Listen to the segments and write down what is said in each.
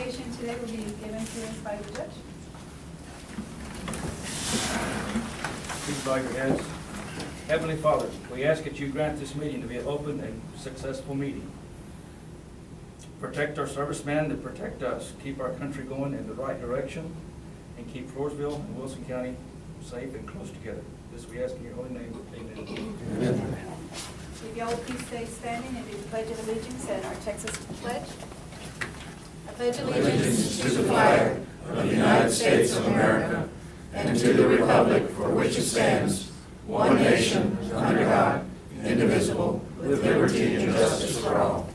invocation today will be given to us by the judge. Please bow your heads. Heavenly Father, we ask that you grant this meeting to be an open and successful meeting. Protect our servicemen that protect us. Keep our country going in the right direction, and keep Floresville and Wilson County safe and close together. This we ask in your holy name. Amen. If y'all will please stay standing and do the Pledge of Allegiance and our Texas pledge. I pledge Allegiance to the flag of the United States of America and to the republic for which it stands, one nation, under God, indivisible, with liberty and justice for all.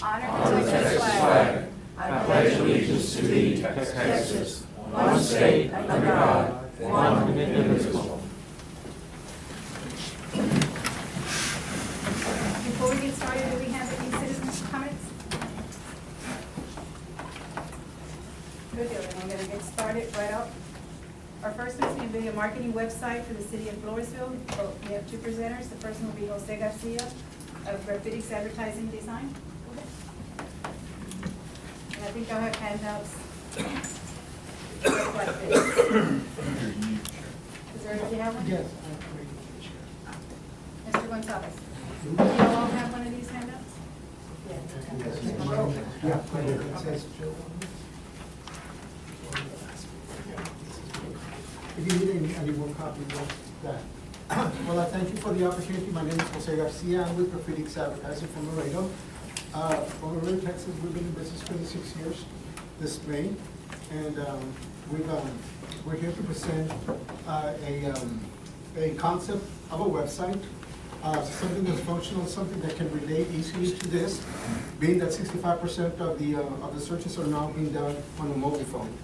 Honor the Texas flag. I pledge allegiance to thee, Texas, one state, under God, one and indivisible. Before we get started, do we have any citizens' comments? Good deal, then I'm going to get started right out. Our first one is going to be a marketing website for the city of Floresville. We have two presenters. The first one will be Jose Garcia of FEDC Advertising Design. And I think I'll have handouts like this. Is there, do you have one? Yes. Mr. Gonzalez, do you all have one of these handouts? If you need any more copies of that. Well, I thank you for the opportunity. My name is Jose Garcia. I'm with FEDC Advertising from Laredo. From Laredo, Texas, we've been in business 26 years this May. And we're here to present a concept of a website, something that's functional, something that can relate easily to this, being that 65% of the searches are now being done on a mobile phone.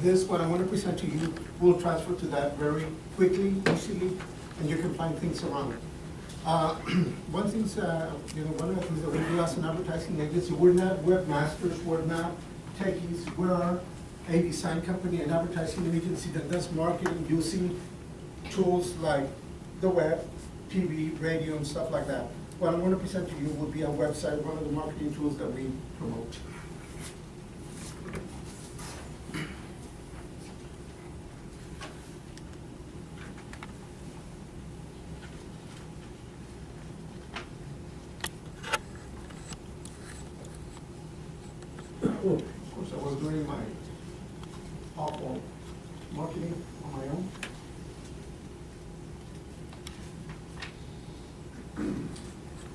This, what I want to present to you, will transfer to that very quickly, easily, and you can find things around it. One of the things that we do as an advertising agency, we're not webmasters, we're not techies, we're a design company, an advertising agency that does marketing using tools like the web, TV, radio, and stuff like that. What I want to present to you will be a website, one of the marketing tools that we promote. Of course, I was doing my awful marketing on my own.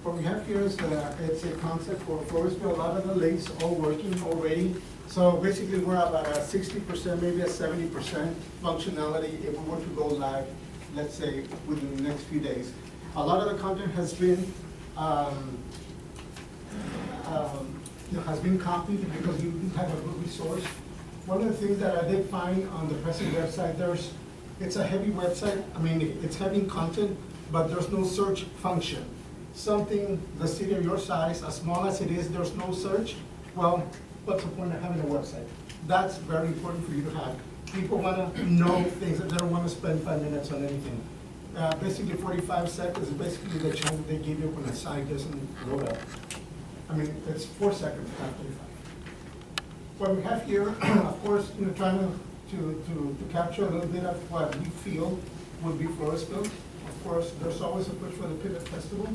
What we have here is it's a concept for Floresville. A lot of the links are working already. So basically, we're about a 60%, maybe a 70% functionality if we were to go live, let's say, within the next few days. A lot of the content has been copied because you have a good resource. One of the things that I did find on the present website, it's a heavy website. I mean, it's heavy in content, but there's no search function. Something, the city of your size, as small as it is, there's no search. Well, what's the point of having a website? That's very important for you to have. People want to know things, that they don't want to spend 5 minutes on anything. Basically, 45 seconds is basically the chance that they give you when the site doesn't load up. I mean, it's 4 seconds, not 45. What we have here, of course, trying to capture a little bit of what we feel would be Floresville. Of course, there's always a push for the Pivot Festival.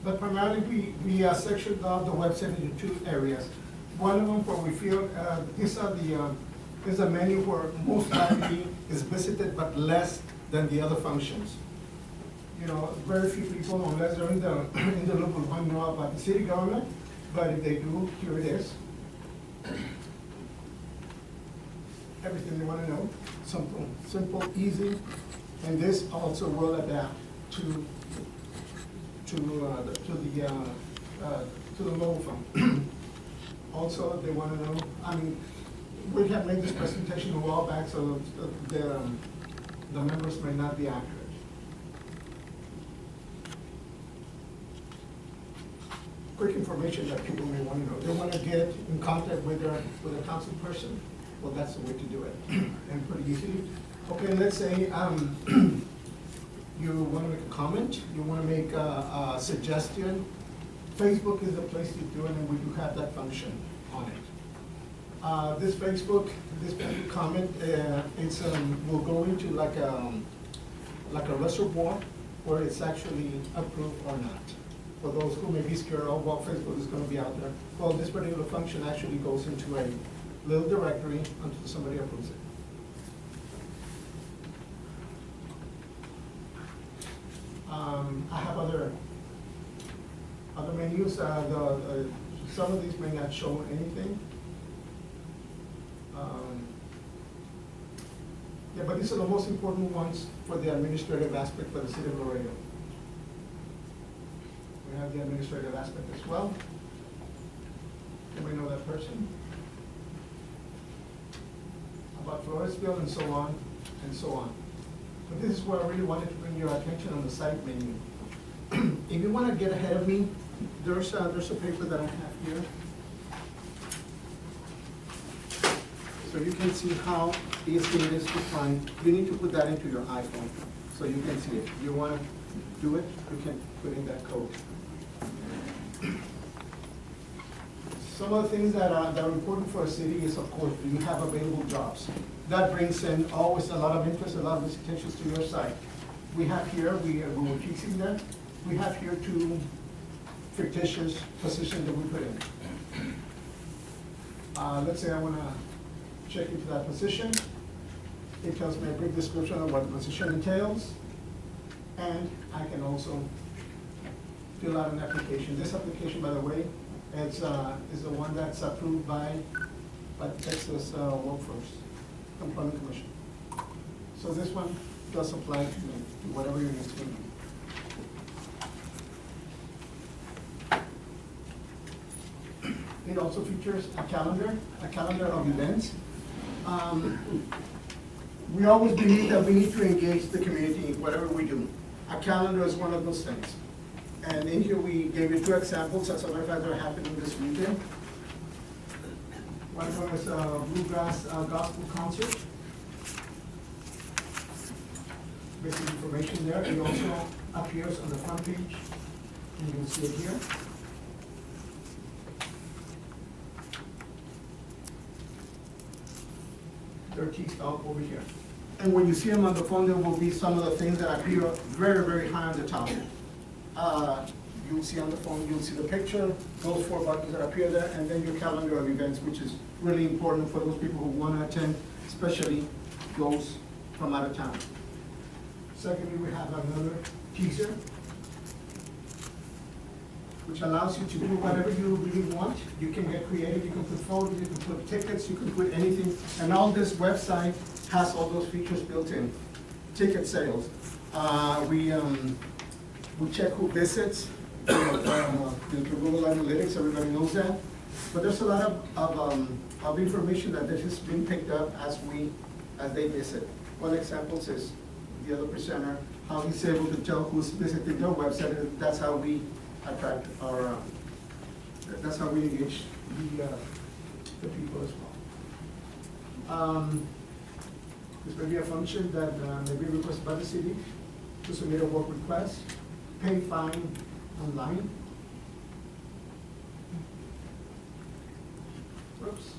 But primarily, we sectioned out the website into 2 areas. One of them where we feel these are is a menu where most likely is visited, but less than the other functions. Very few people, unless they're in the loop, will want to know about the city government. But if they do, here it is. Everything they want to know, simple, easy, and this also will adapt to the mobile phone. Also, they want to know. I mean, we have made this presentation a while back, so the numbers may not be accurate. Quick information that people may want to know. They want to get in contact with a council person. Well, that's the way to do it, and pretty easily. Okay, let's say you want to make a comment, you want to make a suggestion. Facebook is the place to do it, and we do have that function. on it. This Facebook comment, it's, will go into like a reservoir where it's actually approved or not. For those who may be scared of what Facebook is gonna be out there, well, this particular function actually goes into a little directory until somebody approves it. I have other menus, some of these may not show anything. Yeah, but these are the most important ones for the administrative aspect for the city of Laredo. We have the administrative aspect as well. Can we know that person? About Floresville and so on and so on. But this is where I really wanted to bring your attention on the site menu. If you want to get ahead of me, there's a paper that I have here. So you can see how easy it is to find. You need to put that into your iPhone so you can see it. If you want to do it, you can put in that code. Some of the things that are important for a city is, of course, do you have available jobs? That brings in always a lot of interest, a lot of visitations to your site. We have here, we were fixing that. We have here 2 fictitious positions that we put in. Let's say I want to check into that position. It tells me a brief description of what the position entails. And I can also fill out an application. This application, by the way, is the one that's approved by the Texas Workforce Employment Commission. So this one does apply to whatever your needs may be. It also features a calendar of events. We always believe that we need to engage the community in whatever we do. A calendar is one of those things. And in here we gave you 2 examples. As a matter of fact, they're happening this weekend. One of them is a bluegrass gospel concert. Basic information there. It also appears on the front page. And you can see it here. They're teased out over here. And when you see them on the phone, there will be some of the things that appear very, very high on the top. You'll see on the phone, you'll see the picture, those 4 buttons that appear there, and then your calendar of events, which is really important for those people who want to attend, especially those from out of town. Secondly, we have another teaser, which allows you to do whatever you really want. You can get creative, you can put photos, you can put tickets, you can put anything. And all this website has all those features built in. Ticket sales. We check who visits, through Google Analytics, everybody knows that. But there's a lot of information that has been picked up as they visit. One example is the other presenter, how he's able to tell who's visiting their website, and that's how we attract that's how we engage the people as well. This may be a function that may be requested by the city to submit a work request, pay fine online. Whoops.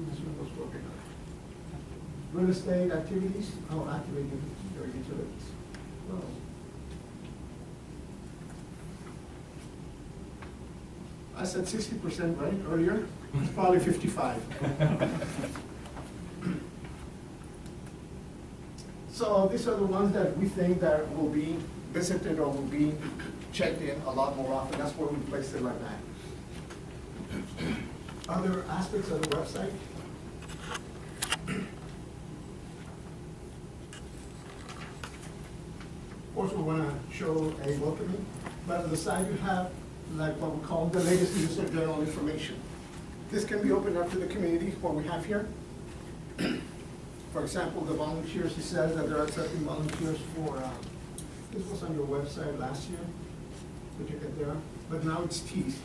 This one was working. Real estate activities, activating your utilities. Oh. I said 60%, right, earlier? It's probably 55. So these are the ones that we think that will be visited or will be checked in a lot more often. That's where we placed it like that. Other aspects of the website. Of course, we want to show a welcoming, but on the side you have like what we call the latest user general information. This can be opened up to the community, what we have here. For example, the volunteers, he says that they're accepting volunteers for, this was on your website last year, did you get there? But now it's teased,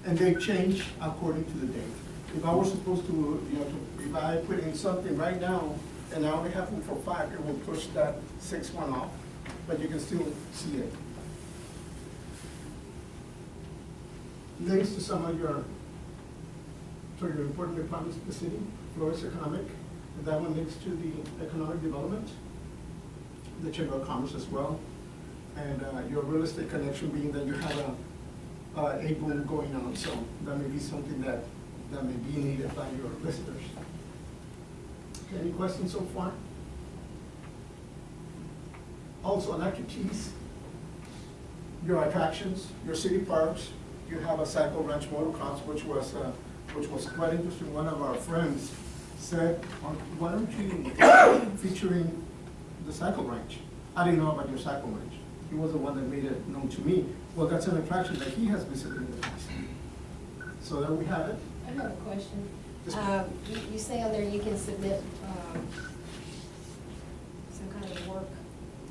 and they change according to the date. If I was supposed to, if I put in something right now, and I only have them for 5, it will push that 6th one off, but you can still see it. Links to some of your So your important departments of the city, Flores Economic, and that one links to the economic development, the Chamber of Commerce as well, and your real estate connection being that you have a boom going on, so that may be something that may be needed by your visitors. Okay, any questions so far? Also, I'd like to tease your attractions, your city parks. You have a cycle ranch motocross, which was quite interesting. One of our friends said, why don't you featuring the cycle ranch? I didn't know about your cycle ranch. He was the one that made it known to me. Well, that's an attraction that he has visited in the past. So there we have it. I have a question. Yes, You say on there you can submit some kind of work.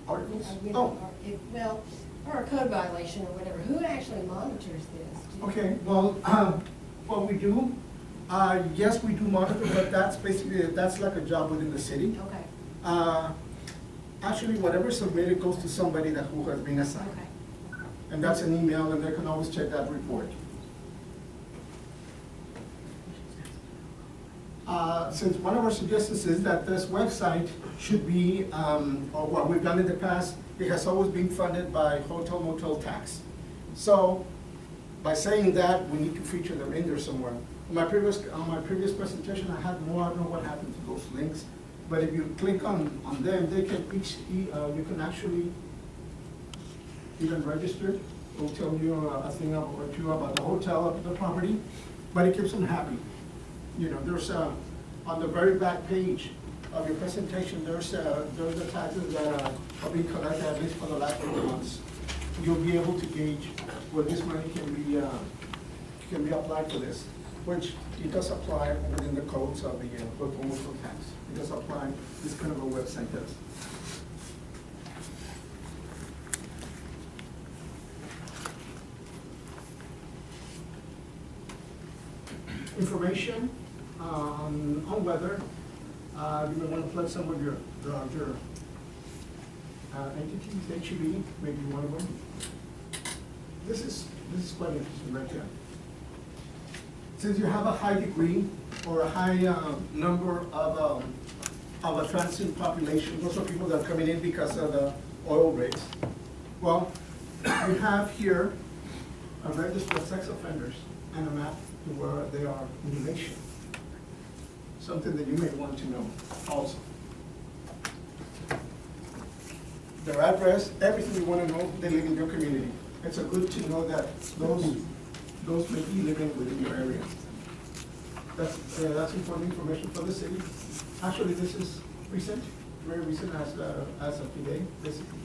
Articles? You know, well, or a code violation or whatever. Who actually monitors this? Do you- Okay, well, what we do, yes, we do monitor, but that's basically, that's like a job within the city. Okay, Actually, whatever is submitted goes to somebody who has been assigned. okay. And that's an email, and they can always check that report. Since one of our suggestions is that this website should be, or what we've done in the past, it has always been funded by hotel motel tax. So, by saying that, we need to feature them in there somewhere. On my previous presentation, I had more, I don't know what happened to those links, but if you click on them, they can you can actually even register. It'll tell you a thing or two about the hotel, the property, but it keeps them happy. You know, there's on the very back page of your presentation, there's the taxes that are being collected at least for the last 4 months. You'll be able to gauge where this money can be applied for this, which it does apply within the codes of the local tax. It does apply, this kind of a website does. Information on weather. You may want to plug some of your entities, HEB, maybe one of them. This is quite interesting right here. Since you have a high degree or a high number of a transient population, those are people that are coming in because of the oil rates. Well, we have here a register of sex offenders and a map to where they are in the nation. Something that you may want to know also. Their address, everything you want to know, they live in your community. It's a good to know that those may be living within your area. That's important information for the city. Actually, this is recent, very recent as of today, basically.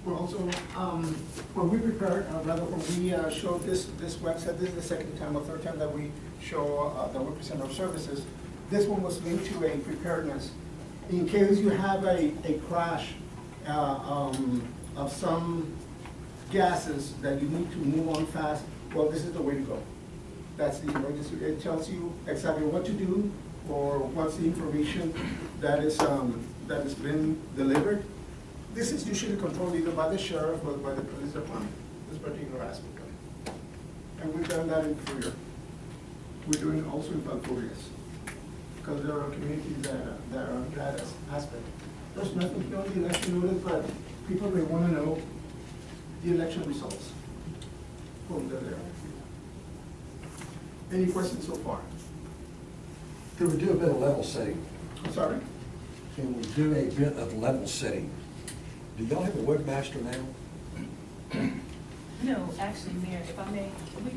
We're also, when we prepared, rather when we showed this website, this is the second time or third time that we show, that we present our services. This one was linked to a preparedness. In case you have a crash of some gases that you need to move on fast, well, this is the way to go. That's the emergency. It tells you exactly what to do or what's the information that is that has been delivered. This is usually controlled either by the sheriff or by the police department, this particular aspect of it. And we've done that in Freer. We're doing it also in Falfurrias, because there are communities that are in that aspect. There's nothing beyond the election notice, but people may want to know the election results from there. Any questions so far? Can we do a bit of level setting? I'm sorry? Can we do a bit of level setting? Do y'all have a webmaster now? No, actually, Mayor, if I may,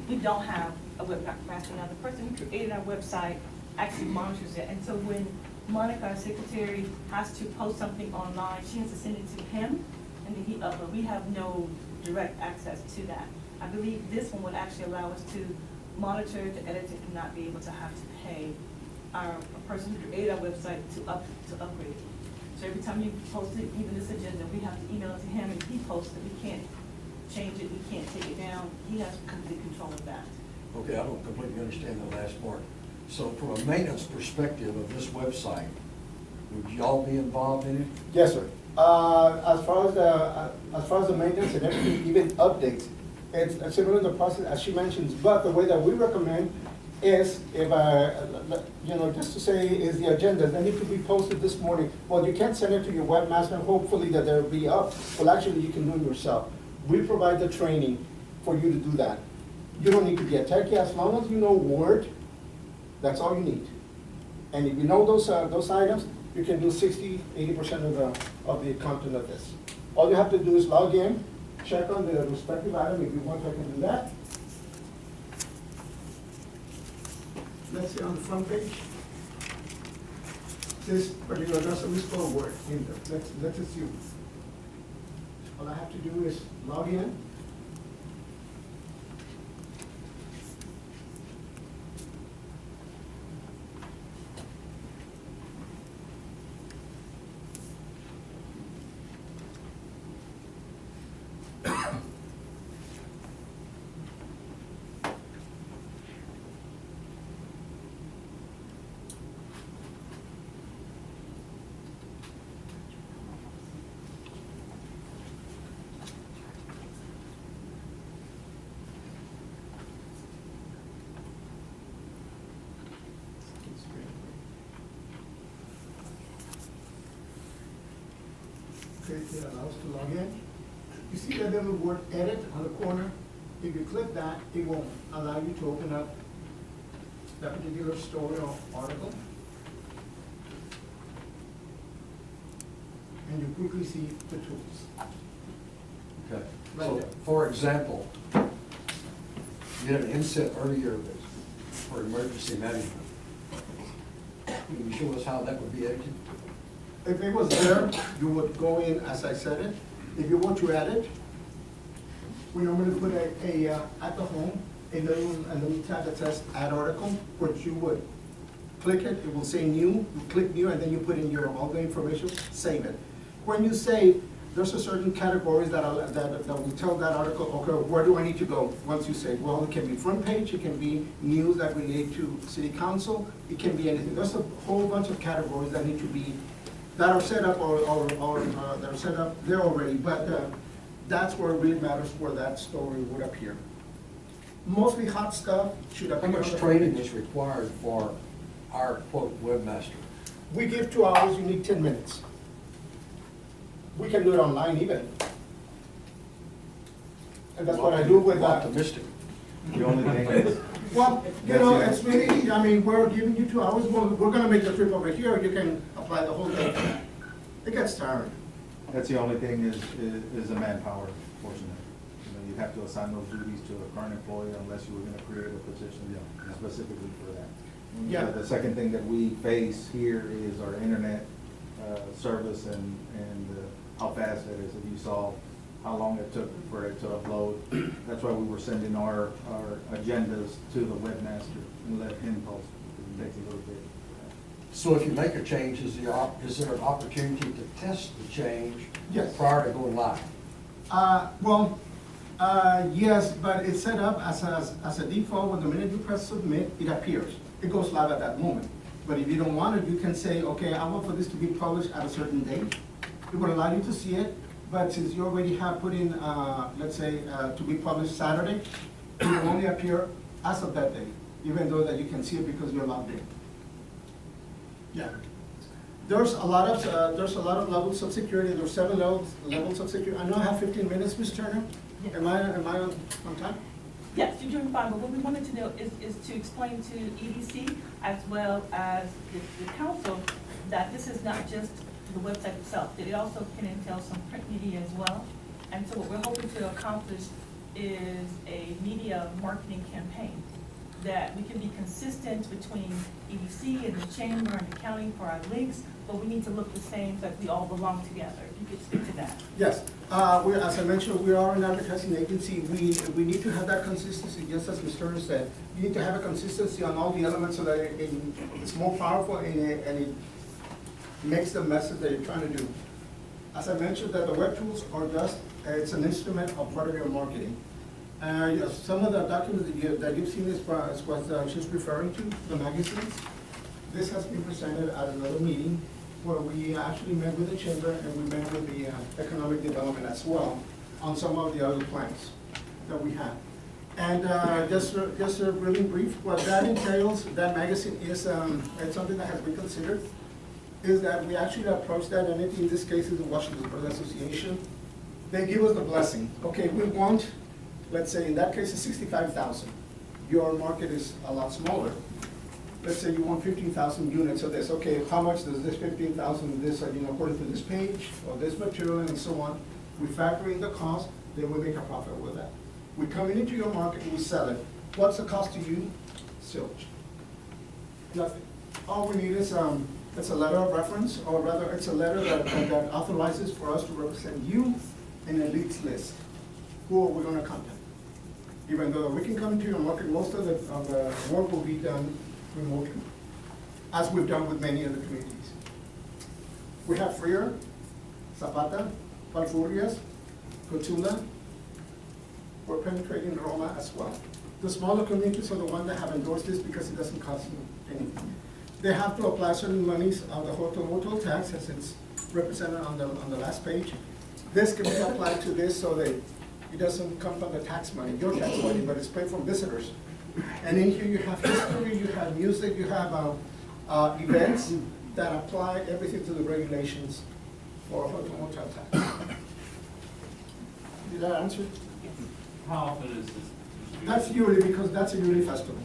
we don't have a webmaster now. The person who created our website actually monitors it. And so when Monica, our secretary, has to post something online, she has to send it to him, and then he uploads. We have no direct access to that. I believe this one would actually allow us to monitor the editor and not be able to have to pay our person who created our website to upgrade it. So every time you post it, even this agenda, we have to email it to him, and he posts it. We can't change it, we can't take it down. He has complete control of that. Okay, I don't completely understand the last part. So from a maintenance perspective of this website, Would y'all be involved in it? Yes, sir. As far as the maintenance and everything, even updates, it's similar in the process as she mentions, but the way that we recommend is if, just to say is the agenda, they need to be posted this morning. Well, you can't send it to your webmaster and hopefully that they'll be up. Well, actually, you can do it yourself. We provide the training for you to do that. You don't need to be a techie, as long as you know Word, that's all you need. And if you know those items, you can do 60–80% of the content of this. All you have to do is log in, check on the respective item, if you want, I can do that. Let's see on the front page. This particular doesn't spell Word in there. Let's assume. All I have to do is log in. Okay, it allows to log in. You see that little word edit on the corner? If you click that, it will allow you to open up that particular story or article. And you quickly see the tools. Okay. Right So, there. for example, you had an inset earlier for emergency management. Can you show us how that would be edited? If it was there, you would go in as I said it. If you want to add it, we normally put at the home, a little tab that says add article, which you would click it, it will say new, you click new, and then you put in all the information, save it. When you save, there's a certain categories that will tell that article, okay, where do I need to go once you save? Well, it can be front page, it can be news that relate to city council, it can be anything. There's a whole bunch of categories that need to be, that are set up or that are set up there already, but that's where it really matters where that story would appear. Mostly hot stuff should appear. How on much the training page. is required for our quote webmaster? We give 2 hours, you need 10 minutes. We can do it online even. And that's what I do with that. Optimistic. The only thing is, Well, it's really, I mean, we're giving you 2 hours, we're gonna make the trip over here, you can apply the whole day. It gets tiring. that's the only thing is the manpower portion of it. You know, you have to assign those duties to a current employee unless you were gonna create a position specifically for that. Yeah. The second thing that we face here is our internet service and how fast that is. If you saw how long it took for it to upload, that's why we were sending our agendas to the webmaster and let him post. It takes a little bit. So if you make a change, is there an opportunity to test the change? Yes. Prior to going live? Yes, but it's set up as a default, when the minute you press submit, it appears. It goes live at that moment. But if you don't want it, you can say, okay, I want for this to be published at a certain date. It will allow you to see it, but since you already have put in, let's say, to be published Saturday, it will only appear as of that day, even though that you can see it because you're logged in. Yeah. There's a lot of levels of security. There's 7 levels of security. I know I have 15 minutes, Ms. Turner. Yes. Am I on time? Yes, you're doing fine, but what we wanted to know is to explain to EDC as well as the council that this is not just the website itself, that it also can entail some print media as well. And so what we're hoping to accomplish is a media marketing campaign, that we can be consistent between EDC and the chamber and the county for our links, but we need to look the same so that we all belong together. If you could speak to that. Yes. As I mentioned, we are an advertising agency. We need to have that consistency, just as Ms. Turner said. You need to have a consistency on all the elements so that it's more powerful and it makes the message that you're trying to do. As I mentioned, that the web tools are just, it's an instrument of part of your marketing. Some of the documents that you've seen is what she's referring to, the magazines. This has been presented at another meeting. where we actually met with the chamber and we met with the economic development as well on some of the other plans that we have. And just really brief, what that entails, that magazine is, it's something that has been considered, is that we actually approach that entity, in this case is the Washington Bird Association. They give us the blessing. Okay, we want, let's say in that case it's 65,000. Your market is a lot smaller. Let's say you want 15,000 units of this. Okay, how much does this 15,000, this, according to this page, or this material and so on. We factor in the cost, then we make a profit with that. We come into your market, we sell it. What's the cost to you? Zilch. Nothing. All we need is, it's a letter of reference, or rather, it's a letter that authorizes for us to represent you in a leads list. Who are we gonna contact? Even though we can come into your market, most of the work will be done remotely, as we've done with many other communities. We have Freer, Zapata, Valfurrias, Cotula. We're penetrating Roma as well. The smaller communities are the ones that have endorsed this because it doesn't cost them anything. They have to apply certain monies of the hotel tax, as it's represented on the last page. This can be applied to this so that it doesn't come from the tax money, your tax money, but it's paid from visitors. And in here you have history, you have music, you have events that apply everything to the regulations for hotel tax. Did that answer? How often is this? That's yearly, because that's a yearly festival.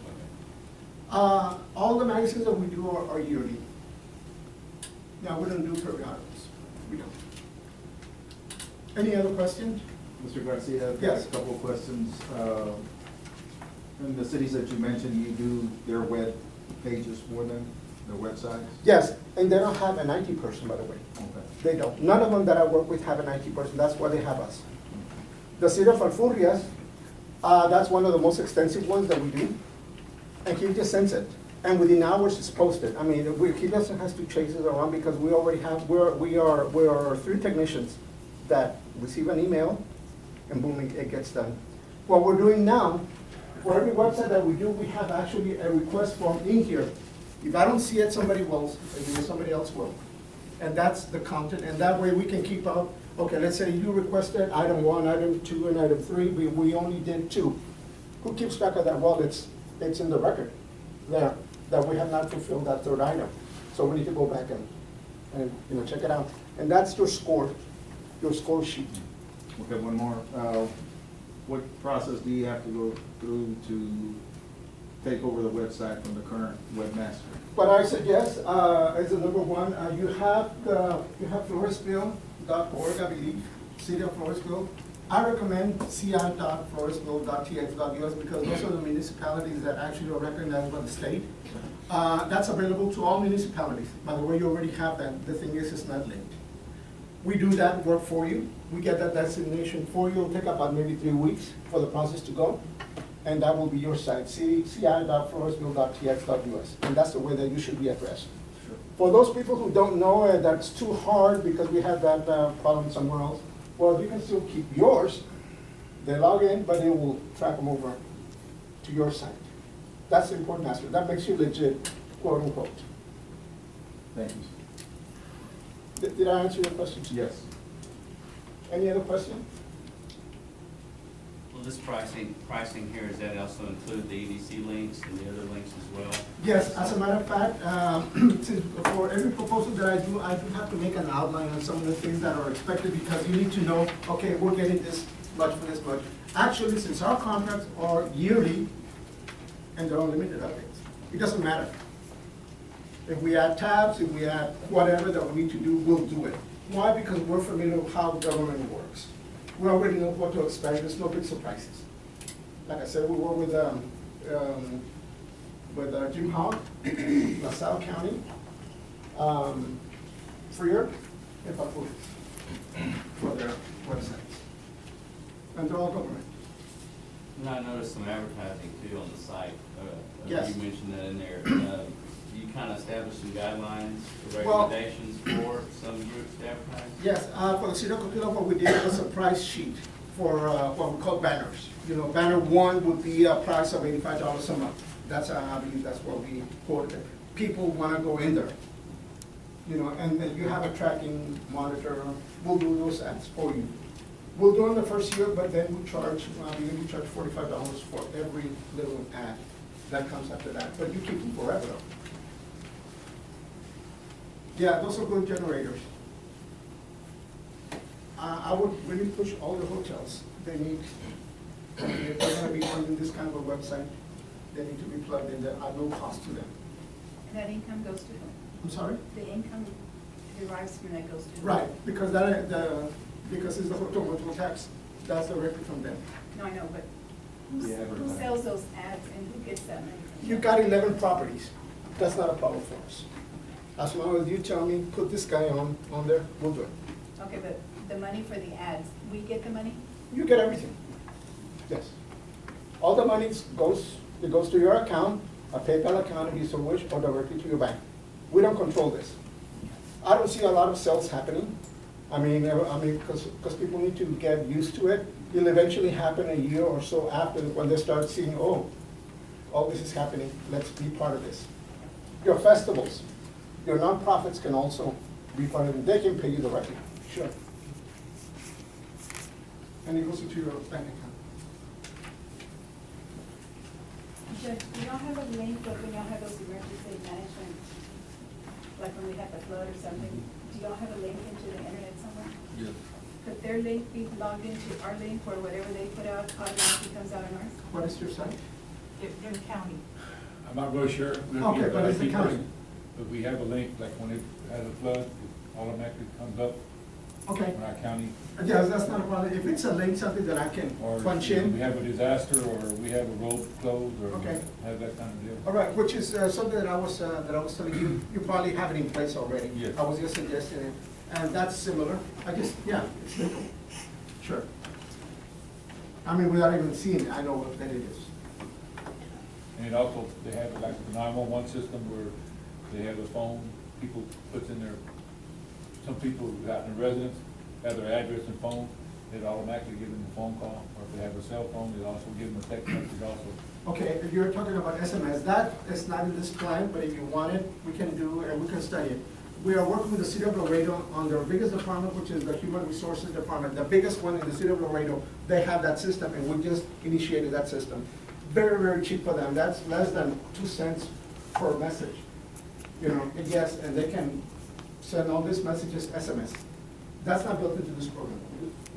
All the magazines that we do are yearly. Now, we don't do periodicals. We don't. Any other questions? Mr. Garcia, I've got Yes. a couple of questions. In the cities that you mentioned, you do their web pages for them, their websites? Yes, and they don't have an IT person, by the way. Okay. They don't. None of them that I work with have an IT person. That's why they have us. The city of Alfurrias, that's one of the most extensive ones that we do. And he just sends it. And within hours, it's posted. I mean, he doesn't have to chase it around because we already have, we are 3 technicians that receive an email and boom, it gets done. What we're doing now, for every website that we do, we have actually a request form in here. If I don't see it, somebody else will. And that's the content, and that way we can keep up. Okay, let's say you requested item 1, item 2, and item 3, we only did 2. Who keeps track of that? Well, it's in the record there, that we have not fulfilled that 3rd item. So we need to go back and check it out. And that's your score sheet. Okay, one more. What process do you have to go through to take over the website from the current webmaster? What I suggest is the number 1, you have Floresville.org, I believe, City of Floresville. I recommend ci.floresville.tx.us because those are the municipalities that actually are recognized by the state. That's available to all municipalities. By the way, you already have that. The thing is, it's not linked. We do that work for you. We get that designation for you. It'll take about maybe 3 weeks for the process to go. And that will be your site, ci.floresville.tx.us. And that's the way that you should be addressed. Sure. For those people who don't know, that's too hard because we have that problem somewhere else. Well, you can still keep yours. They log in, but it will track them over to your site. That's the important aspect. That makes you legit, quote unquote. Thank you. Did I answer your questions? Yes. Any other question? Well, this pricing here, does that also include the EDC links and the other links as well? Yes, as a matter of fact, for every proposal that I do have to make an outline on some of the things that are expected because you need to know, okay, we're getting this much for this much. Actually, since our contracts are yearly and they're unlimited updates, it doesn't matter. If we add tabs, if we add whatever that we need to do, we'll do it. Why? Because we're familiar with how government works. We already know what to expect. There's no big surprises. Like I said, we work with Jim Hogg, LaSalle County, Freer, and Papua for their websites. And they're all government. And I noticed some advertising too on the site. Yes. You mentioned that in there. You kind of established some guidelines or Well- recommendations for some groups to advertise? Yes, for the city of Cotula, what we did was a price sheet for what we call banners. Banner 1 would be a price of $85 a month. That's, I believe that's what we quoted. People want to go in there. you know, and then you have a tracking monitor, we'll do those ads for you. We'll do it in the first year, but then we charge, we charge $45 for every little ad that comes after that, but you keep them forever though. Yeah, those are good generators. I would really push all the hotels, they need, if they're gonna be funding this kind of a website, they need to be plugged in, at no cost to them. And that income goes to whom? I'm sorry? The income derives from that goes to whom? Right, because because it's the hotel tax, that's directly from them. No, I know, but The who advertising. sells those ads and who gets that money? from You them? got 11 properties, that's not a problem for us. As long as you tell me, put this guy on there, we'll do it. Okay, but the money for the ads, we get the money? You get everything, yes. All the money goes to your account, a PayPal account if you so wish, or directly to your bank. We don't control this. I don't see a lot of sales happening. I mean, because people need to get used to it. It'll eventually happen a year or so after when they start seeing, oh, all this is happening, let's be part of this. Your festivals, your nonprofits can also be part of it. They can pay you directly, sure. And it goes into your bank account. Judge, do y'all have a link, like when y'all have those emergency management, like when we have a flood or something, do y'all have a link into the internet somewhere? Yes. Could their link be logged into our link or whatever they put out automatically comes out on ours? What is your site? They're the county. I'm not really sure. Okay, but it's the county. But we have a link, like when it has a flood, it automatically comes up Okay. on our county. Yes, that's not a problem. If it's a link, something that I can Or punch we in. have a disaster, or we have a road closed, or Okay. have that kind of deal. All right, which is something that I was telling you, you probably have it in place already. Yes. I was just suggesting it, and that's similar. I just, yeah, it's legal. Sure. I mean, without even seeing it, I know what that it is. And it also, they have like the 911 system where they have a phone, people puts in their, some people out in the residence have their address and phone, it automatically give them a phone call, or if they have a cell phone, it also give them a text message also. Okay, if you're talking about SMS, that is not in this plan, but if you want it, we can do, and we can study it. We are working with the city of Laredo on their biggest department, which is the Human Resources Department, the biggest one in the city of Laredo. They have that system, and we just initiated that system. Very, very cheap for them. That's less than 2 cents per message. You know, and yes, and they can send all these messages SMS. That's not built into this program,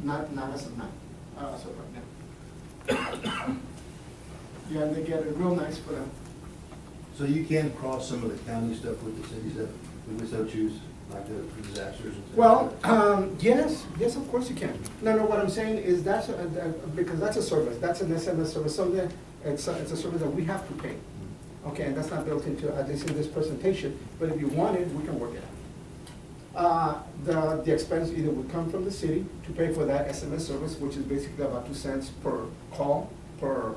not as of now, as of right now. Yeah, and they get it real nice for them. So you can cross some of the county stuff with the cities that we so choose, like the disasters and things? Well, yes, of course you can. No, what I'm saying is that's, because that's a service, that's an SMS service, so that it's a service that we have to pay. Okay, and that's not built into, at least in this presentation, but if you want it, we can work it out. The expense either would come from the city to pay for that SMS service, which is basically about 2 cents per call, per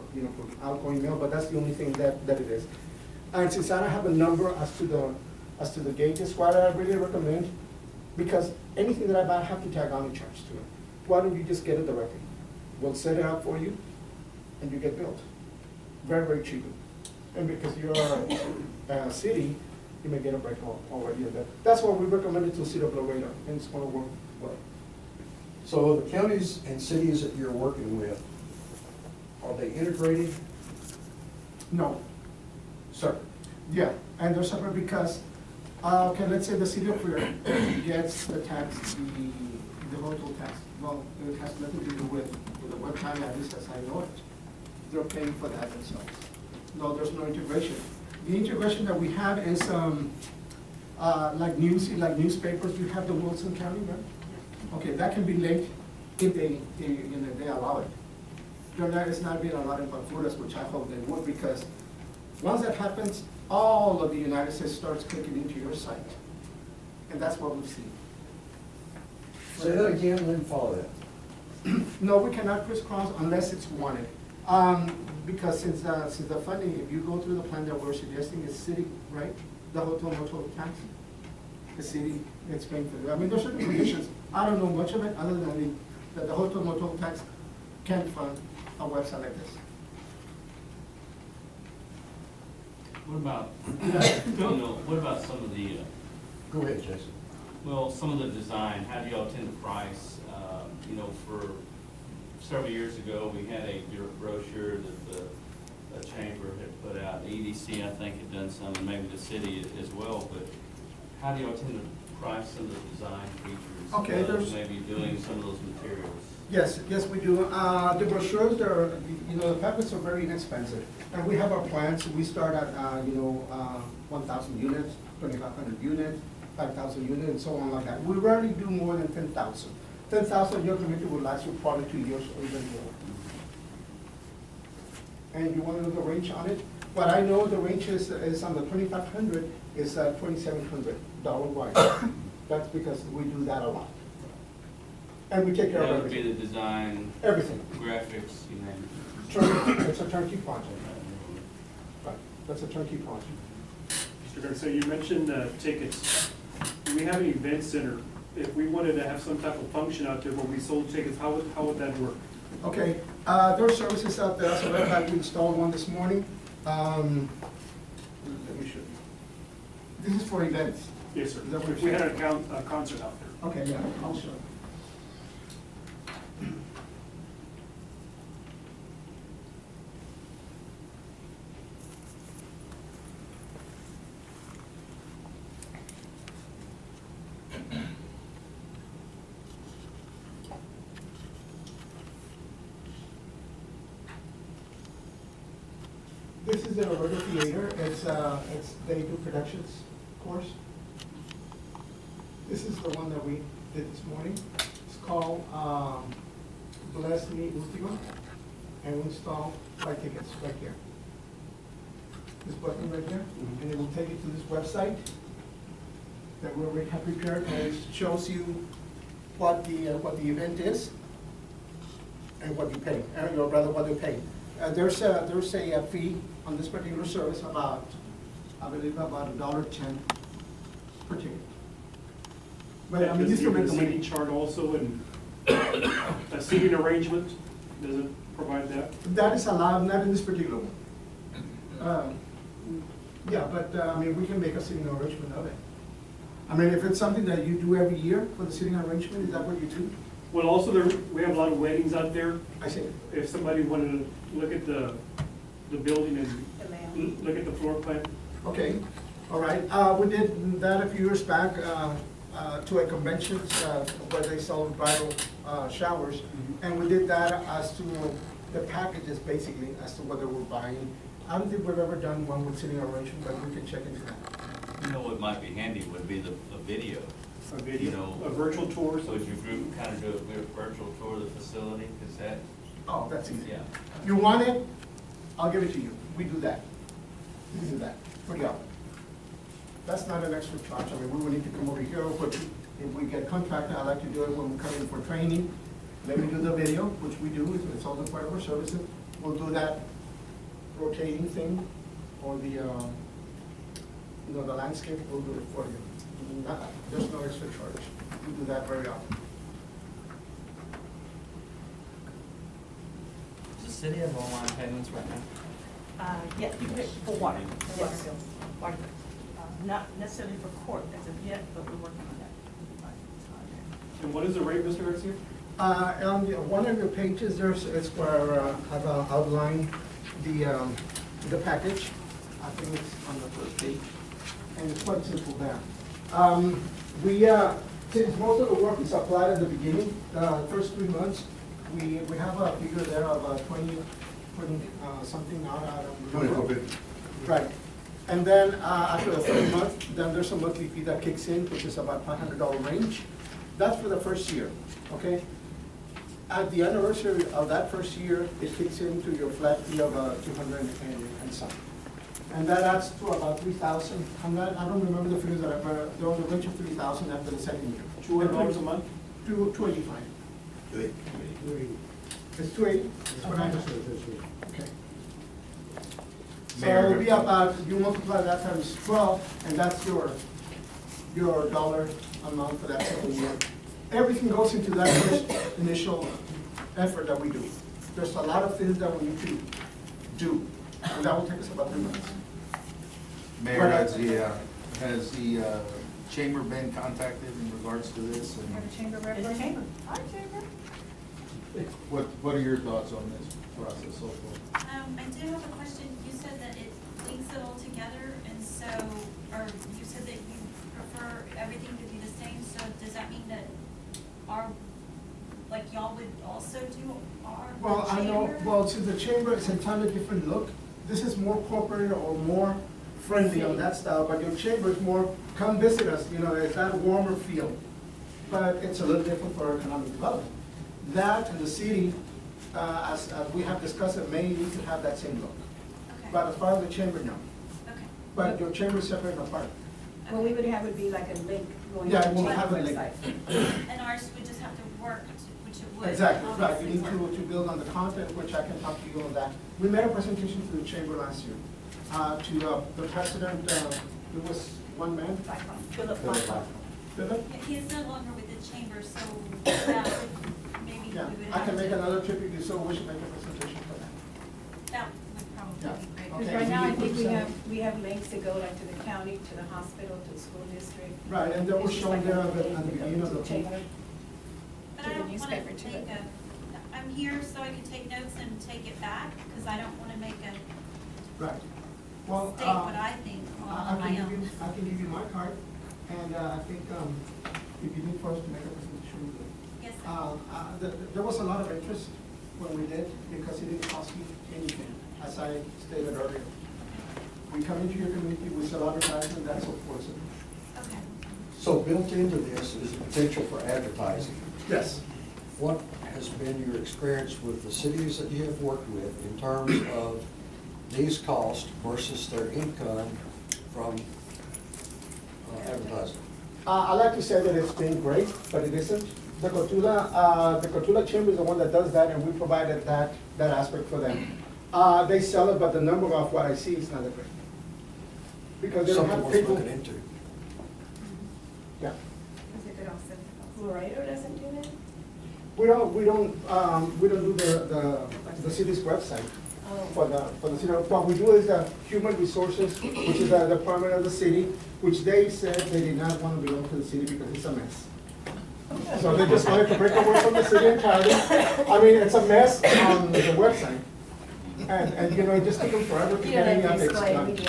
outgoing mail, but that's the only thing that it is. And since I don't have a number as to the gauges, what I really recommend, because anything that I buy, I have to tag on a charge to it. Why don't you just get it directly? We'll set it up for you, and you get billed. Very, very cheap. And because you're a city, you may get a break already. That's what we recommended to the city of Laredo, and it's going to work well. So the counties and cities that you're working with, are they integrated? No, Sir? yeah, and they're separate because, okay, let's say the city of Freer gets the tax, the hotel tax. Well, it has nothing to do with the website, at least as I know it. They're paying for that themselves. No, there's no integration. The integration that we have is like newspapers. You have the Wilson County, right? Okay, that can be linked if they allow it. That is not being allowed in Honduras, which I hope they would, because once that happens, all of the United States starts clicking into your site, and that's what we've seen. Say that again, and then follow that. No, we cannot crisscross unless it's wanted. Because since the funding, if you go through the plan that we're suggesting, is city, right? The hotel motel tax, the city, it's paying for it. I mean, there's certain conditions. I don't know much of it, other than that the hotel motel tax can fund a website like this. What about, what about some of the Go ahead, Jason. Well, some of the design, how do y'all tend to price? You know, for several years ago, we had a brochure that the chamber had put out. The EDC, I think, had done some, and maybe the city as well, but how do y'all tend to price some of the design features? Okay, there's- Maybe doing some of those materials. Yes, yes, we do. The brochures, they're, you know, the packets are very inexpensive. And we have our plans. We start at, 1,000 units, 2,500 units, 5,000 units, and so on like that. We rarely do more than 10,000. 10,000, your committee will last you probably 2 years or even more. And you want to know the range on it? What I know the range is on the 2,500 is $2,700 wide. That's because we do that a lot. And we take care of That would be everything. the design, Everything. graphics, you name it. Turnkey. It's a turnkey project. Right, that's a turnkey project. Mr. Garcia, you mentioned tickets. Do we have an event center? If we wanted to have some type of function out there where we sold tickets, how would that work? Okay, there are services out there, so in fact, we installed one this morning. Let me show you. This is for events. Yes, sir. Is that what you're If we had saying? a concert out there. Okay, yeah, I'll show you. This is the Roberta Theater. They do productions course. This is the one that we did this morning. It's called Bless Me Ultima, and we install 5 tickets right here. This button right here, and it will take you to this website that we already have prepared, and it shows you what the event is and what you pay, or rather what you pay. There's a fee on this particular service about, I believe, about $1.10 per ticket. But I mean, Does this will make the the seating money. chart also and a seating arrangement, does it provide that? That is allowed, not in this particular one. Yeah, but, I mean, we can make a sitting arrangement of it. I mean, if it's something that you do every year for the sitting arrangement, is that what you do? Well, also we have a lot of weddings out there. I see. If somebody wanted to look at the building and look at the floor plan. Okay, all right. We did that a few years back to a convention where they sold bridal showers. And we did that as to the packages, basically, as to what they were buying. I don't think we've ever done one with sitting arrangement, but we can check into that. You know what might be handy would be a video. A video, You know, a virtual tour. So would your group kind of do a virtual tour of the facility? Is that, Oh, that's easy. yeah. You want it? I'll give it to you. We do that. We do that. Pretty often. That's not an extra charge. I mean, we will need to come over here, but if we get contracted, I like to do it when we come in for training. Let me do the video, which we do. It's also part of our services. We'll do that rotating thing, or the, the landscape, we'll do it for you. There's no extra charge. We do that very often. Does the city have online payments right now? Yeah, you pay for water, water bills, water bills. Not necessarily for court as of yet, but we're working on that. And what is the rate, Mr. Garcia? On one of your pages, it's where I've outlined the package. I think it's on the first page, and it's quite simple there. Since most of the work is applied at the beginning, first 3 months, we have a figure there of 20 something out of. 2450. Right. And then after the 3rd month, then there's a monthly fee that kicks in, which is about $500 range. That's for the first year, okay? At the anniversary of that first year, it kicks into your flat fee of 200 and something. And that adds to about 3,000. I don't remember the figures that I, but they're on the range of 3,000 after the second year. $200 a month? 285. It's 280? That's what I understood. Okay. So it'll be about, you multiply that times 12, and that's your dollar amount for that second year. Everything goes into that first initial effort that we do. There's a lot of things that we need to do, and that will take us about 3 months. Mayor, has the chamber been contacted in regards to this? We have a chamber It's a representative. chamber. Hi, chamber. What are your thoughts on this process so far? I do have a question. You said that it links it all together, and so, or you said that you prefer everything to be the same, so does that mean that our, like y'all would also do our Well, I know, chamber? well, since the chamber is entirely different look, this is more corporate or more friendly on that style, but your chamber is more, come visit us, you know, it's that warmer feel. But it's a little different for economic development. That and the city, as we have discussed, it may need to have that same look. Okay. But as far as the chamber, no. Okay. But your chamber is separate and apart. What we would have would be like a link going to Yeah, the it won't chamber have a link. website. And ours would just have to work, which it would. Exactly, right, you obviously need work. to build on the content, which I can talk to you on that. We made a presentation to the chamber last year, to the president, it was one man. Philip. Philip? Yeah, he is no longer with the chamber, so that would, maybe we Yeah, would I have can make to. another trip if you so wish to make a presentation for that. That would probably Yeah. be great. Because Okay, right now, I we think can- we have links to go like to the county, to the hospital, to the school district. Right, and that was It's just shown like there a at the link to go beginning of to the chamber. page. But to I the don't wanna newspaper too. make a, I'm here so I can take notes and take it back, because I don't wanna make a, Right. Well, state what I think on my own. I can give you my card, and I think, if you need for us to make a presentation, we will. Yes, sir. There was a lot of interest when we did, because it didn't cost you anything, as I stated earlier. We come into your community with a lot of advertisement, that's of course. Okay. So built into this is the potential for advertising. Yes. What has been your experience with the cities that you have worked with in terms of these costs versus their income from advertising? Something have worth people. looking into. Yeah. Is it good also? Laredo doesn't do that? We don't do the city's website for the city. What we do is the human resources, which is the department of the city, which they said they did not want to belong to the city because it's a mess. So they just wanted to break away from the city entirely. I mean, it's a mess on the website. And you know, it just took them forever to You get don't any have to updates explain, done. we do.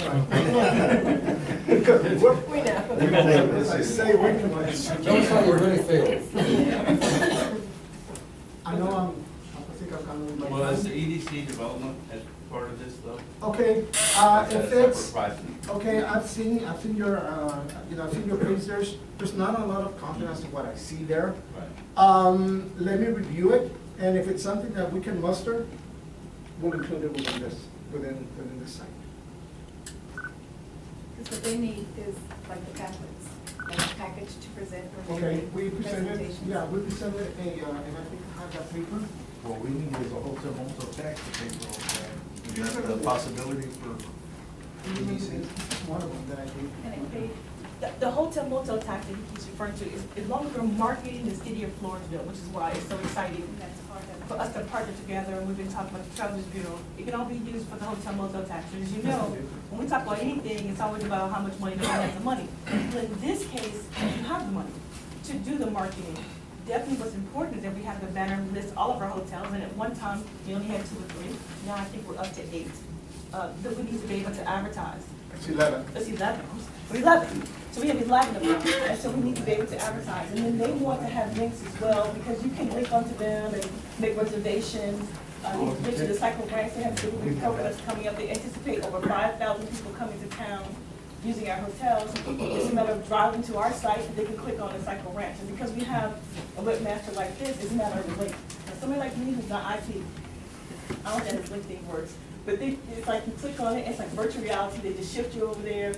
Right. We know. I say way too much. Tell us how you really feel. I know I think I've gone over my time. Well, is the EDC development as part of this though? Okay, Or is that if a it's, separate pricing? okay, I've seen your, I've seen your page, there's not a lot of content as to what I see there. Right. Let me review it, and if it's something that we can muster, we'll include it within this site. Because what they need is like the pamphlets, like a package to present. when they Okay, do we presented, presentations. yeah, we presented and I think I have that paper. What we need is a hotel motel tax to pay for all that. Is that the possibility for EDC? One of them that I gave. And it paid, The hotel motel tax that he keeps referring to is, as long as we're marketing the city of Floresville, which is why it's so exciting that's part of for us to partner together, and we've been talking about the Travelers Bureau. It can all be used for the hotel motel tax. And as you know, when we talk about anything, it's always about how much money, do we have the money. But in this case, you have the money to do the marketing. Definitely what's important is that we have the banner list all of our hotels, and at one time, we only had 2 or 3. Now I think we're up to 8. That we need to be able to advertise. It's 11. It's 11. We're 11. So we have 11 of them, and so we need to be able to advertise. And then they want to have links as well, because you can link onto them and make reservations. You mentioned the cycle grants, they have big programs coming up. They anticipate over 5,000 people coming to town using our hotels. It's a matter of driving to our site, and they can click on the cycle ranch. And because we have a webmaster like this, it's a matter of the link. Now, somebody like me who's not IT, I don't know how this link thing works, but it's like you click on it, it's like virtual reality, they just shift you over there,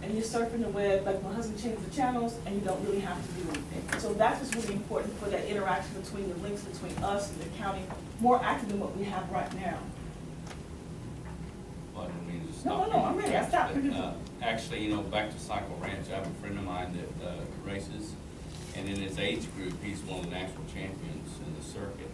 and you're surfing the web, like my husband changed the channels, and you don't really have to do anything. So that's what's really important for that interaction between the links between us and the county, more active than what we have right now. Well, I didn't mean to No, stop. no, I'm ready. I stopped. But, actually, you know, back to Cycle Ranch, I have a friend of mine that races, and in his age group, he's one of the national champions in the circuit.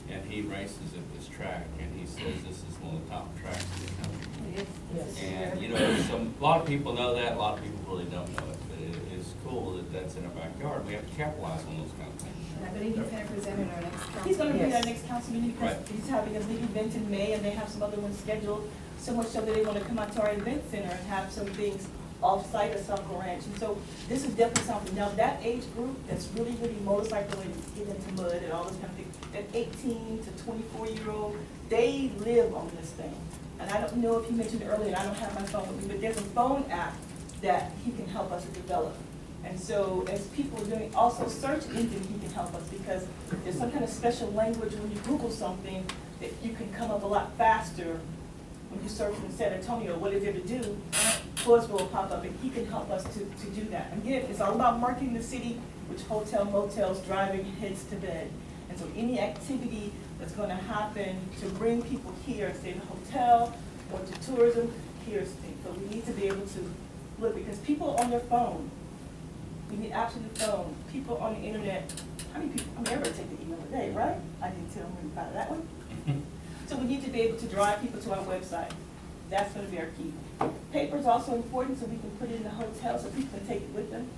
And he races at this track, and he says this is one of the top tracks in the country. Yes. And, you know, a lot of people know that, a lot of people really don't know it, but it cool that that's in our backyard. We have to capitalize on those kind of things. And I believe he's gonna present at our next council. He's gonna be Yes. at our next council meeting because Right. he's having a big event in May and they have some other ones scheduled. So much so that they wanna come out to our event center and have some things off-site at Sucker Ranch. And so this is definitely something. Now, that age group that's really motorcycling, get into mud and all this kind of thing, that 18 to 24-year-old, they live on this thing. And I don't know if you mentioned earlier, and I don't have my phone with me, but there's a phone app that he can help us to develop. And so as people are doing, also search engine, he can help us because there's some kind of special language when you Google something that you can come up a lot faster when you search in San Antonio, what is there to do? Floresville will pop up and he can help us to do that. Again, it's all about marketing the city, which hotel, motels, driving, heads to bed. And so any activity that's gonna happen to bring people here, stay in a hotel, or to tourism, here's the thing. But we need to be able to look, because people on their phone, we need apps on the phone, people on the internet, how many people, I mean, everybody take the email a day, right? I didn't tell them about that one. So we need to be able to drive people to our website. That's gonna be our key. Paper is also important, so we can put it in the hotel so people can take it with them.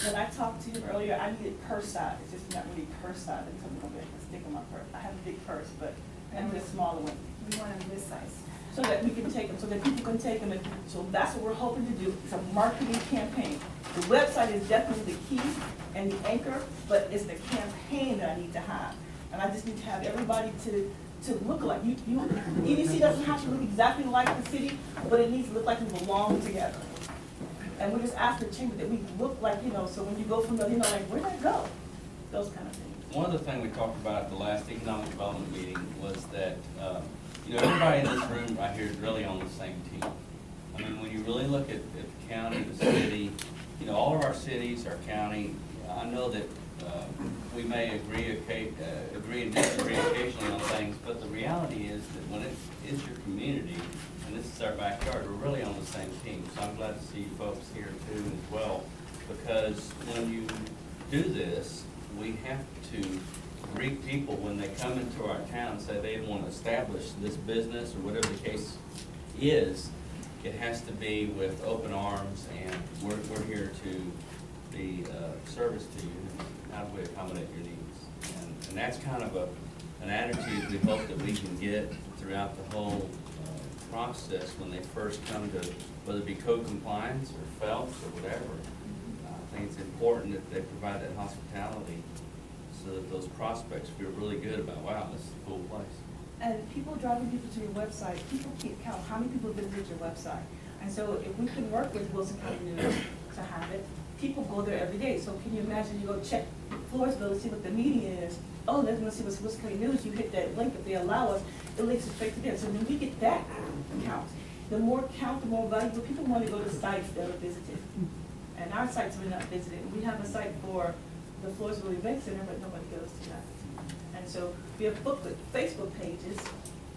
When I talked to him earlier, I needed purse size, it's just not really purse size, I told him, okay, let's stick in my purse. I have a big purse, but I need a smaller one. We want them this size. So that we can take them, so that people can take them, and so that's what we're hoping to do, it's a marketing campaign. The website is definitely the key and the anchor, but it's the campaign that I need to have. And I just need to have everybody to look like, EDC doesn't have to look exactly like the city, but it needs to look like we belong together. And we just ask the chamber that we look like, so when you go from the, like, where'd I go? Those kind of things. One of the things we talked about at the last economic development meeting was that, everybody in this room right here is really on the same team. I mean, when you really look at the county, the city, all of our cities, our county, I know that we may agree and disagree occasionally on things, but the reality is that when it is your community, and this is our backyard, we're really on the same team. So I'm glad to see you folks here too as well, because when you do this, we have to greet people when they come into our town, say they want to establish this business or whatever the case is. It has to be with open arms, and we're here to be service to you. How do we accommodate your needs? And that's kind of an attitude we hope that we can get throughout the whole process when they first come to, whether it be code compliance or Phelps or whatever. I think it's important that they provide that hospitality so that those prospects feel really good about, wow, this is a cool place. And people driving people to your website, people keep count how many people visit your website. And so if we can work with Wilson County News to have it, people go there every day. So can you imagine you go check Floresville to see what the meeting is? Oh, they're gonna see what's Wilson County News. You hit that link, if they allow us, it links it straight to there. So when we get that count, the more valuable, people want to go to sites that are visited. And our sites are not visited. We have a site for the Floresville Event Center, but nobody goes to that. And so we have Facebook pages,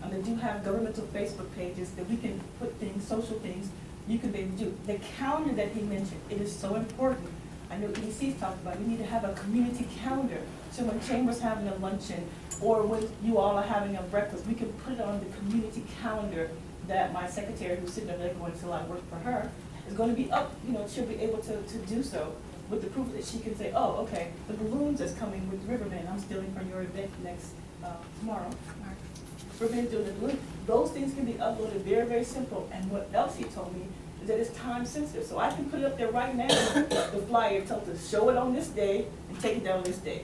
and they do have governmental Facebook pages that we can put things, social things, you can be able to do. The calendar that he mentioned, it is so important. I know EDC's talked about, we need to have a community calendar. So when Chamber's having a luncheon, or when you all are having a breakfast, we can put it on the community calendar that my secretary, who's sitting over there going till I work for her, is going to be up, she'll be able to do so with the proof that she can say, oh, okay, the balloons is coming with Riverman, I'm stealing from your event next, tomorrow. Riverman doing the balloon. Those things can be uploaded very, very simple, and what else he told me is that it's time sensitive, so I can put it up there right now, the flyer, tell them to show it on this day and take it down on this day.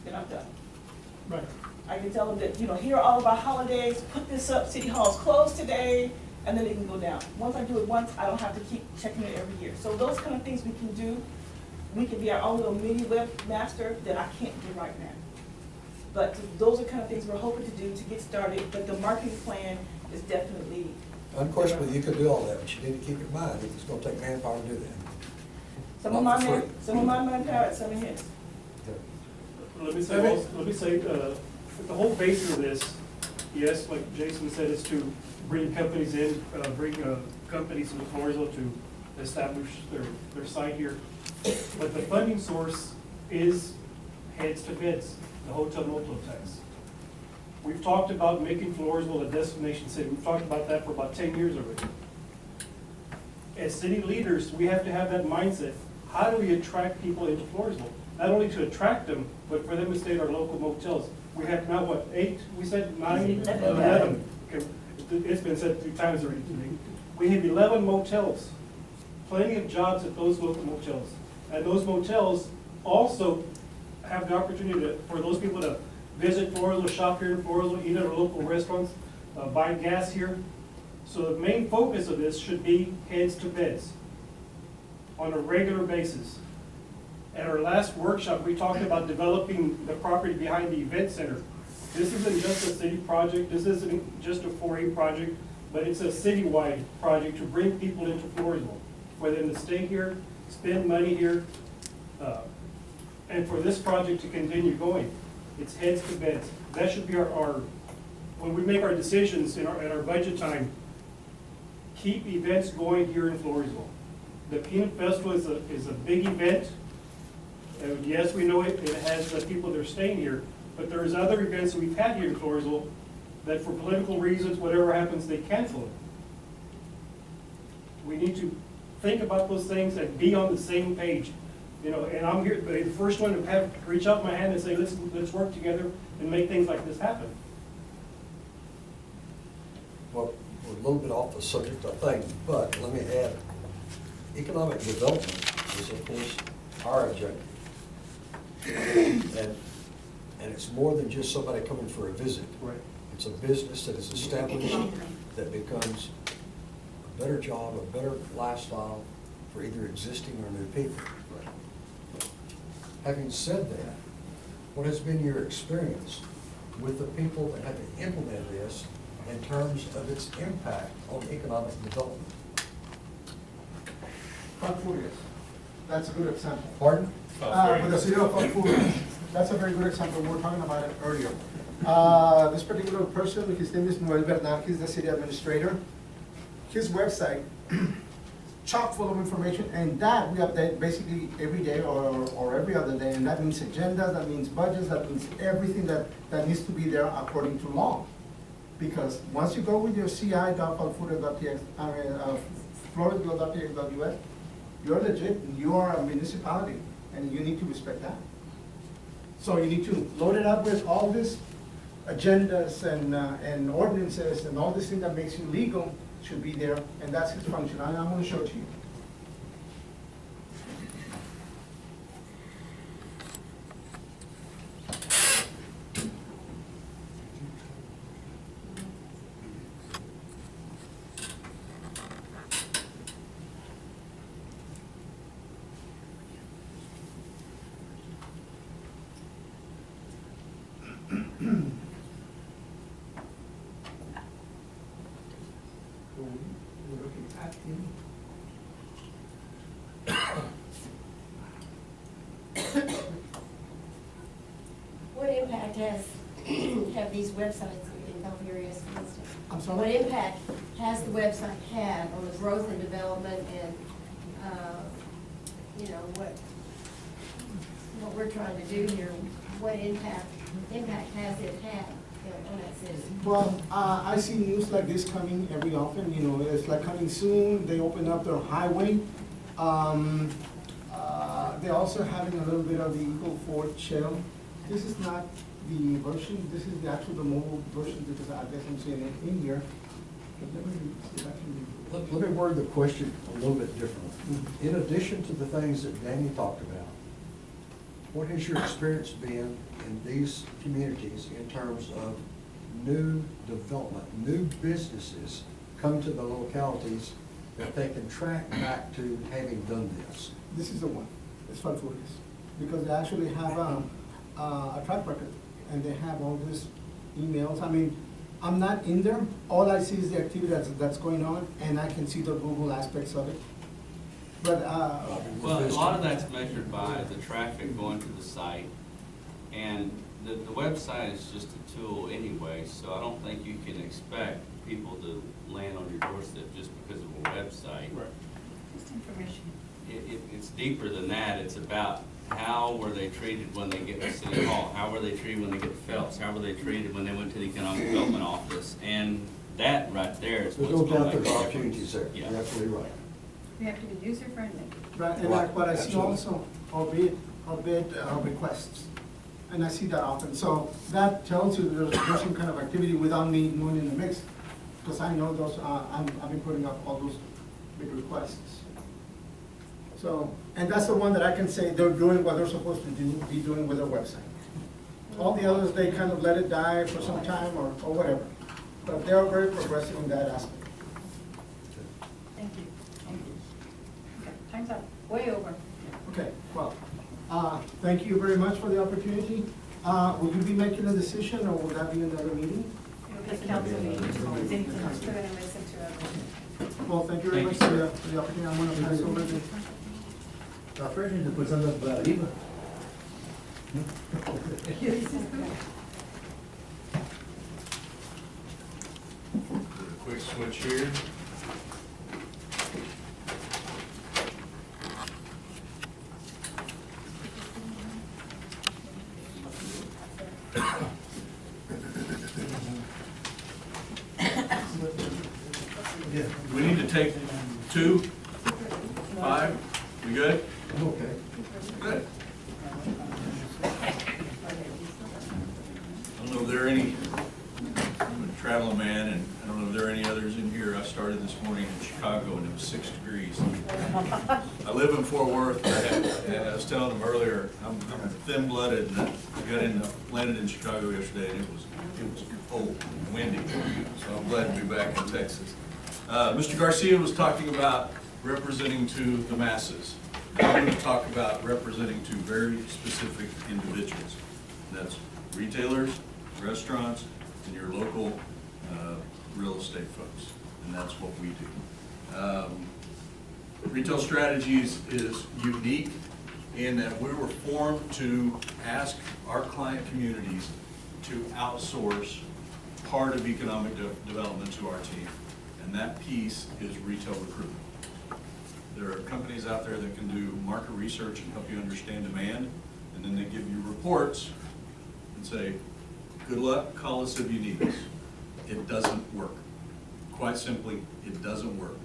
Then I'm done. Right. I can tell them that, here are all of our holidays, put this up, City Hall's closed today, and then it can go down. Once I do it once, I don't have to keep checking it every year. So those kind of things we can do. We can be our own little mini webmaster that I can't do right now. But those are kind of things we're hoping to do to get started, but the marketing plan is definitely. Unquestionably, you could do all that, but you need to keep in mind, it's gonna take manpower to do that. Some of my manpower, some of his. Let me say, the whole basis of this, yes, like Jason said, is to bring companies in, bring companies to Floresville to establish their site here. But the funding source is heads to bids, the hotel motel tax. We've talked about making Floresville a destination city. We've talked about that for about 10 years already. As city leaders, we have to have that mindset. how do we attract people into Floresville? Not only to attract them, but for them to stay at our local motels. We have now, what, 8, we said 9? 11. Okay, it's been said 3 times already today. We have 11 motels, plenty of jobs at those local motels. And those motels also have the opportunity for those people to visit Floresville, shop here in Floresville, eat at our local restaurants, buy gas here. So the main focus of this should be heads to beds on a regular basis. At our last workshop, we talked about developing the property behind the event center. This isn't just a city project, this isn't just a 4A project, but it's a citywide project to bring people into Floresville, for them to stay here, spend money here, and for this project to continue going. It's heads to beds. That should be our when we make our decisions at our budget time, keep events going here in Floresville. The Peanut Festival is a big event. Yes, we know it has people that are staying here, but there's other events that we've had here in Floresville that for political reasons, whatever happens, they cancel it. We need to think about those things and be on the same page. You know, and I'm here, the first one to have reach out my hand and say, let's work together and make things like this happen. Well, we're a little bit off the subject, I think, but let me add, economic development is, of course, our agenda. And it's more than just somebody coming for a visit. Right. It's a business that is established that becomes a better job, a better lifestyle for either existing or new people. Right. Having said that, what has been your experience with the people that have to implement this in terms of its impact on economic development? Furious. That's a good example. Pardon? For the city of Furious, that's a very good example. We were talking about it earlier. This particular person, his name is Noel Bernal, he's the city administrator. His website, chock full of information, and that we update basically every day or every other day, and that means agendas, that means budgets, that means everything that needs to be there according to law. Because once you go with your ci.falfura.tx, Floresville.tx.us, you're legit, you are a municipality, and you need to respect that. So you need to load it up with all these agendas and ordinances and all this thing that makes you legal should be there, and that's its function. I'm going to show it to you. What impact have these websites in Falfurrias, for instance? I'm sorry? What impact has the website had on the growth and development and, you know, what we're trying to do here? What impact has it had on that city? Well, I see news like this coming every often, you know, it's like coming soon, they open up their highway. They're also having a little bit of the Eagle Ford Shell. This is not the version, this is the actual, the mobile version, because I guess I'm seeing it in here. But let me see if I can- Let me word the question a little bit differently. In addition to the things that Danny talked about, what has your experience been in these communities in terms of new development, new businesses come to the localities that they can track back to having done this? This is the one, it's Falfurrias, because they actually have a track record, and they have all these emails. I mean, I'm not in there, all I see is the activity that's going on, and I can see the Google aspects of it. But, Well, a lot of that's measured by the traffic going to the site, and the website is just a tool anyway, so I don't think you can expect people to land on your doorstep just because of a website. Right. Just information. It's deeper than that. It's about how were they treated when they get to City Hall? How were they treated when they get to Phelps? How were they treated when they went to the Economic Development Office? And that right there is There's what's no going doubt to make there's the opportunities there, difference. you're absolutely right. We have to be user-friendly. Right, and like what I see also, albeit requests, and I see that often. So that tells you there's some kind of activity without me knowing in the mix, because I know those, I've been putting up all those big requests. So, and that's the one that I can say they're doing what they're supposed to be doing with their website. All the others, they kind of let it die for some time or whatever. But they're very progressive in that aspect. Thank you. Thank you. Okay, time's up, way over. Okay, well, thank you very much for the opportunity. Will you be making a decision, or will that be another meeting? It'll be a council meeting. Is anything else? We're gonna listen to it. Well, thank you very much for the opportunity. I'm gonna pass over the. Quick switch here. We need to take 2, 5, we good? Okay. Good. I don't know if there are any, I'm a traveling man, and I don't know if there are any others in here. I started this morning in Chicago and it was 6 degrees. I live in Fort Worth, and I was telling them earlier, I'm thin-blooded, and I landed in Chicago yesterday, and it was cold and windy, so I'm glad to be back in Texas. Mr. Garcia was talking about representing to the masses. I'm going to talk about representing to very specific individuals. That's retailers, restaurants, and your local real estate folks, and that's what we do. Retail Strategies is unique in that we were formed to ask our client communities to outsource part of economic development to our team, and that piece is retail recruitment. There are companies out there that can do market research and help you understand demand, and then they give you reports and say, good luck, call us if you need us. It doesn't work. Quite simply, it doesn't work.